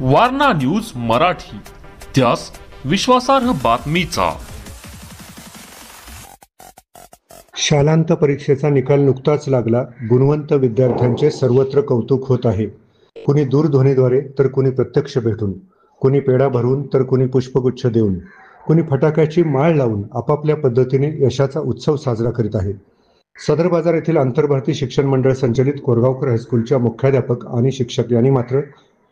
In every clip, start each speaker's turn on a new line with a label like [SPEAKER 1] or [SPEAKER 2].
[SPEAKER 1] Warna news Marathi, त्यास विश्वासार्ह बातमीचा।
[SPEAKER 2] शालांत परीक्षेचा निकाल नुकताच लागला। गुणवंत विद्यार्थ्यांचे सर्वत्र कौतुक होत आहे। कुणी दूरध्वनीद्वारे तर कुणी प्रत्यक्ष भेटून, कुणी पेढा भरवून तर कुणी पुष्पगुच्छ देऊन, कुणी फटाक्याची माळ लावून आपापल्या पद्धतीने यशाचा उत्सव साजरा करीत आहे। सदर बाजार येथील आंतरभारती शिक्षण मंडळ संचलित कोरगावकर हायस्कूलच्या मुख्याध्यापक आणि शिक्षक यांनी मात्र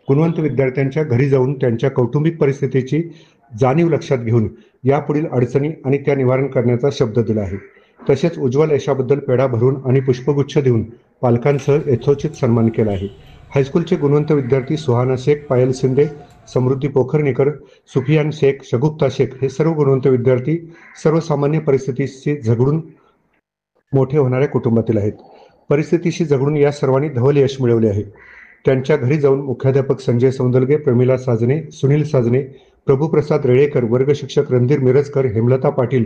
[SPEAKER 2] गुणवंत विद्यार्थ्यांच्या घरी जाऊन त्यांच्या कौटुंबिक परिस्थितीची जाणीव लक्षात घेऊन यापुढील अडचणी आणि त्या निवारण करण्याचा शब्द दिला आहे। तसेच उज्ज्वल यशाबद्दल पेढा भरून आणि पुष्पगुच्छ देऊन पालकांसह यथोचित सन्मान केला आहे। हायस्कूलचे गुणवंत विद्यार्थी सुहाना शेख, पायल शिंदे, समृद्धी पोखरनीकर, सुफियान शेख, शगुफ्ता शेख हे सर्व गुणवंत विद्यार्थी सर्वसामान्य परिस्थितीशी झगडून मोठे होणाऱ्या कुटुंबातील आहेत। परिस्थितीशी झगडून या सर्वांनी धवल यश मिळवले आहे। त्यांच्या घरी जाऊन मुख्याध्यापक संजय सौंदलगे, प्रमिला साजने, सुनील साजने, प्रभुप्रसाद रेळेकर, वर्ग शिक्षक रणधीर मिरजकर, हेमलता पाटील,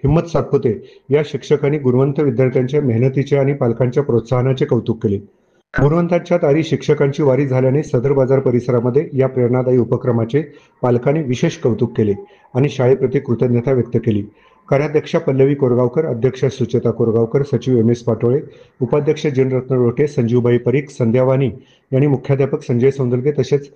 [SPEAKER 2] हिम्मत सातपुते या शिक्षकांनी गुणवंत विद्यार्थ्यांच्या मेहनतीचे आणि पालकांच्या प्रोत्साहनाचे कौतुक केले। गुणवंतांच्या दारी शिक्षकांची वारी झाल्याने सदर बाजार परिसरामध्ये या प्रेरणादायी उपक्रमाचे पालकांनी विशेष कौतुक केले आणि शाळेप्रती कृतज्ञता व्यक्त केली। कार्याध्यक्षा पल्लवी कोरगावकर, अध्यक्ष सुचेता कोरगावकर, सचिव एम.एस. पाटोळे, उपाध्यक्ष जिनरत्न रोटे, संजीवबाई परीख, संध्या वाणी यांनी मुख्याध्यापक संजय सौंदलगे तसेच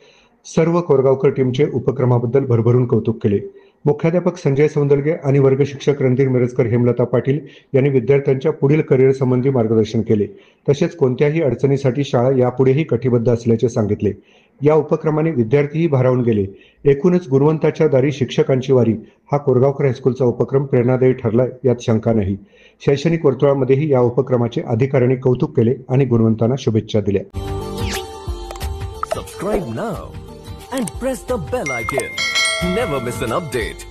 [SPEAKER 2] सर्व कोरगावकर टीमचे उपक्रमाबद्दल भरभरून कौतुक केले। मुख्याध्यापक संजय सौंदलगे आणि वर्ग शिक्षक रणधीर मिरजकर, हेमलता पाटील यांनी विद्यार्थ्यांच्या पुढील करिअर संबंधी मार्गदर्शन केले। तसेच कोणत्याही अडचणीसाठी शाळा यापुढेही कटिबद्ध असल्याचे सांगितले। या उपक्रमाने विद्यार्थीही भारावून गेले। एकूणच गुणवंताच्या दारी शिक्षकांची वारी हा कोरगावकर हायस्कूलचा उपक्रम प्रेरणादायी ठरला यात शंका नाही। शैक्षणिक वर्तुळामध्येही या उपक्रमाचे अधिकाऱ्यांनी कौतुक केले आणि गुणवंतांना शुभेच्छा दिल्या।
[SPEAKER 3] Subscribe now and press the bell icon. Never miss an update.